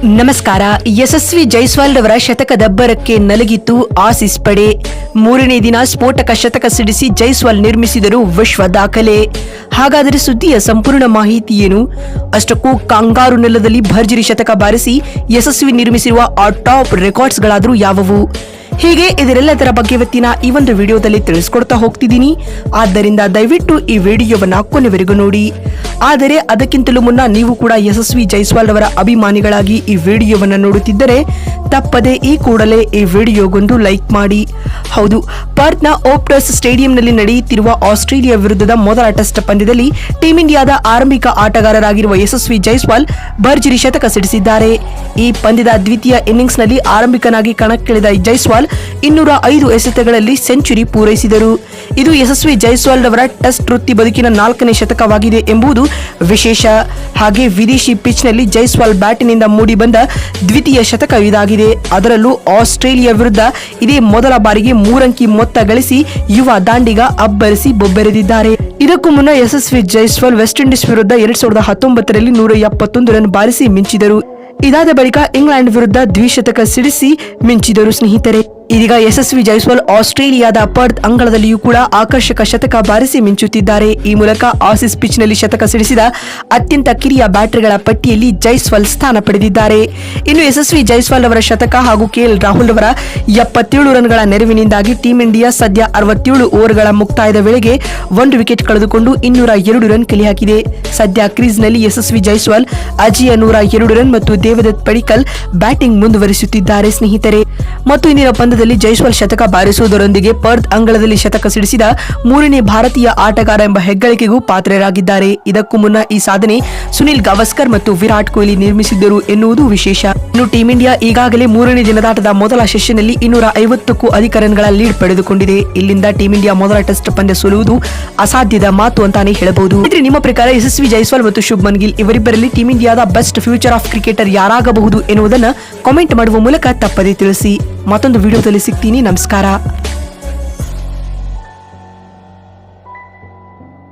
ನಮಸ್ಕಾರ. ಯಶಸ್ವಿ ಜೈಸ್ವಾಲ್ ರವರ ಶತಕದಬ್ಬರಕ್ಕೆ ನಲಗಿತ್ತು ಆಸೀಸ್ ಪಡೆ. ಮೂರನೇ ದಿನ ಸ್ಫೋಟಕ ಶತಕ ಸಿಡಿಸಿ ಜೈಸ್ವಾಲ್ ನಿರ್ಮಿಸಿದರು ವಿಶ್ವ ದಾಖಲೆ. ಹಾಗಾದರೆ ಸುದ್ದಿಯ ಸಂಪೂರ್ಣ ಮಾಹಿತಿ ಏನು? ಅಷ್ಟಕ್ಕೂ ಕಾಂಗಾರು ನೆಲದಲ್ಲಿ ಭರ್ಜರಿ ಶತಕ ಬಾರಿಸಿ ಯಶಸ್ವಿ ನಿರ್ಮಿಸಿರುವ ಆ ಟಾಪ್ ರೆಕಾರ್ಡ್ಸ್ಗಳಾದರೂ ಯಾವುವು? ಹೀಗೆ ಇದರೆಲ್ಲದರ ಬಗ್ಗೆ ಇವತ್ತಿನ ಈ ಒಂದು ವಿಡಿಯೋದಲ್ಲಿ ತಿಳಿಸ್ಕೊಡ್ತಾ ಹೋಗ್ತಿದ್ದೀನಿ. ಆದ್ದರಿಂದ ದಯವಿಟ್ಟು ಈ ವಿಡಿಯೋವನ್ನ ಕೊನೆವರೆಗೂ ನೋಡಿ. ಆದರೆ ಅದಕ್ಕಿಂತಲೂ ಮುನ್ನ ನೀವು ಕೂಡ ಯಶಸ್ವಿ ಜೈಸ್ವಾಲ್ ರವರ ಅಭಿಮಾನಿಗಳಾಗಿ ಈ ವಿಡಿಯೋವನ್ನ ನೋಡುತ್ತಿದ್ದರೆ ತಪ್ಪದೆ ಈ ಕೂಡಲೇ ಈ ವಿಡಿಯೋಗೊಂದು ಲೈಕ್ ಮಾಡಿ. ಹೌದು, ಪರ್ತ್ನ ಓಪ್ಟಸ್ ಸ್ಟೇಡಿಯಂನಲ್ಲಿ ನಡೆಯುತ್ತಿರುವ ಆಸ್ಟ್ರೇಲಿಯಾ ವಿರುದ್ಧದ ಮೊದಲ ಟೆಸ್ಟ್ ಪಂದ್ಯದಲ್ಲಿ ಟೀಂ ಇಂಡಿಯಾದ ಆರಂಭಿಕ ಆಟಗಾರರಾಗಿರುವ ಯಶಸ್ವಿ ಜೈಸ್ವಾಲ್ ಭರ್ಜರಿ ಶತಕ ಸಿಡಿಸಿದ್ದಾರೆ. ಈ ಪಂದ್ಯದ ದ್ವಿತೀಯ ಇನ್ನಿಂಗ್ಸ್ನಲ್ಲಿ ಆರಂಭಿಕನಾಗಿ ಕಣಕ್ಕಿಳಿದ ಜೈಸ್ವಾಲ್ 205 ಎಸೆತಗಳಲ್ಲಿ ಸೆಂಚುರಿ ಪೂರೈಸಿದರು. ಇದು ಯಶಸ್ವಿ ಜೈಸ್ವಾಲ್ ರವರ ಟೆಸ್ಟ್ ವೃತ್ತಿ ಬದುಕಿನ 4ನೇ ಶತಕವಾಗಿದೆ ಎಂಬುದು ವಿಶೇಷ. ಹಾಗೆ ವಿದೇಶಿ ಪಿಚ್ನಲ್ಲಿ ಜೈಸ್ವಾಲ್ ಬ್ಯಾಟಿನಿಂದ ಮೂಡಿಬಂದ ದ್ವಿತೀಯ ಶತಕ ಇದಾಗಿದೆ. ಅದರಲ್ಲೂ ಆಸ್ಟ್ರೇಲಿಯಾ ವಿರುದ್ಧ ಇದೇ ಮೊದಲ ಬಾರಿಗೆ 3 ಅಂಕಿ ಮೊತ್ತ ಗಳಿಸಿ ಯುವ ದಾಂಡಿಗ ಅಬ್ಬರಿಸಿ ಬೊಬ್ಬೆರೆದಿದ್ದಾರೆ. ಇದಕ್ಕೂ ಮುನ್ನ ಯಶಸ್ವಿ ಜೈಸ್ವಾಲ್ ವೆಸ್ಟ್ ಇಂಡೀಸ್ ವಿರುದ್ಧ 2019ರಲ್ಲಿ 171 ರನ್ ಬಾರಿಸಿ ಮಿಂಚಿದರು. ಇದಾದ ಬಳಿಕ ಇಂಗ್ಲೆಂಡ್ ವಿರುದ್ಧ ದ್ವಿಶತಕ ಸಿಡಿಸಿ ಮಿಂಚಿದರು ಸ್ನೇಹಿತರೆ. ಇದೀಗ ಯಶಸ್ವಿ ಜೈಸ್ವಾಲ್ ಆಸ್ಟ್ರೇಲಿಯಾದ ಪರ್ತ್ ಅಂಗಳದಲ್ಲಿಯೂ ಕೂಡ ಆಕರ್ಷಕ ಶತಕ ಬಾರಿಸಿ ಮಿಂಚುತ್ತಿದ್ದಾರೆ. ಈ ಮೂಲಕ ಆಸೀಸ್ ಪಿಚ್ನಲ್ಲಿ ಶತಕ ಸಿಡಿಸಿದ ಅತ್ಯಂತ ಕಿರಿಯ ಬ್ಯಾಟರ್ಗಳ ಪಟ್ಟಿಯಲ್ಲಿ ಜೈಸ್ವಾಲ್ ಸ್ಥಾನ ಪಡೆದಿದ್ದಾರೆ. ಇನ್ನು ಯಶಸ್ವಿ ಜೈಸ್ವಾಲ್ ಅವರ ಶತಕ ಹಾಗೂ ಕೆಎಲ್ ರಾಹುಲ್ ಅವರ 77 ರನ್ಗಳ ನೆರವಿನಿಂದಾಗಿ ಟೀಂ ಇಂಡಿಯಾ ಸದ್ಯ 67 ಓವರ್ಗಳ ಮುಕ್ತಾಯದ ವೇಳೆಗೆ 1 ವಿಕೆಟ್ ಕಳೆದುಕೊಂಡು 202 ರನ್ ಕಲೆ ಹಾಕಿದೆ. ಸದ್ಯ ಕ್ರೀಸ್ನಲ್ಲಿ ಯಶಸ್ವಿ ಜೈಸ್ವಾಲ್ ಅಜೇಯ 102 ರನ್ ಮತ್ತು ದೇವದತ್ ಪಡಿಕ್ಕಲ್ ಬ್ಯಾಟಿಂಗ್ ಮುಂದುವರಿಸುತ್ತಿದ್ದಾರೆ ಸ್ನೇಹಿತರೆ. ಮತ್ತು ಇಂದಿನ ಪಂದ್ಯದಲ್ಲಿ ಜೈಸ್ವಾಲ್ ಶತಕ ಬಾರಿಸುವುದರೊಂದಿಗೆ ಪರ್ತ್ ಅಂಗಳದಲ್ಲಿ ಶತಕ ಸಿಡಿಸಿದ 3ನೇ ಭಾರತೀಯ ಆಟಗಾರ ಎಂಬ ಹೆಗ್ಗಳಿಕೆಗೂ ಪಾತ್ರರಾಗಿದ್ದಾರೆ. ಇದಕ್ಕೂ ಮುನ್ನ ಈ ಸಾಧನೆ ಸುನಿಲ್ ಗವಾಸ್ಕರ್ ಮತ್ತು ವಿರಾಟ್ ಕೊಹ್ಲಿ ನಿರ್ಮಿಸಿದ್ದರು ಎನ್ನುವುದು ವಿಶೇಷ. ಇನ್ನು ಟೀಂ ಇಂಡಿಯಾ ಈಗಾಗಲೇ 3ನೇ ದಿನದಾಟದ ಮೊದಲ ಸೆಷನ್ನಲ್ಲಿ 250ಕ್ಕೂ ಅಧಿಕ ರನ್ಗಳ ಲೀಡ್ ಪಡೆದುಕೊಂಡಿದೆ. ಇಲ್ಲಿಂದ ಟೀಂ ಇಂಡಿಯಾ ಮೊದಲ ಟೆಸ್ಟ್ ಪಂದ್ಯ ಸೋಲುವುದು ಅಸಾಧ್ಯದ ಮಾತು ಅಂತಾನೆ ಹೇಳಬಹುದು. ನಿಮ್ಮ ಪ್ರಕಾರ ಯಶಸ್ವಿ ಜೈಸ್ವಾಲ್ ಮತ್ತು ಶುಭ್ಮನ್ ಗಿಲ್ ಇವರಿಬ್ಬರಲ್ಲಿ ಟೀಂ ಇಂಡಿಯಾದ ಬೆಸ್ಟ್ ಫ್ಯೂಚರ್ ಆಫ್ ಕ್ರಿಕೆಟರ್ ಯಾರಾಗಬಹುದು ಎನ್ನುವುದನ್ನು ಕಾಮೆಂಟ್ ಮಾಡುವ ಮೂಲಕ ತಪ್ಪದೇ ತಿಳಿಸಿ. ಮತ್ತೊಂದು ವಿಡಿಯೋದಲ್ಲಿ ಸಿಗ್ತೀನಿ. ನಮಸ್ಕಾರ.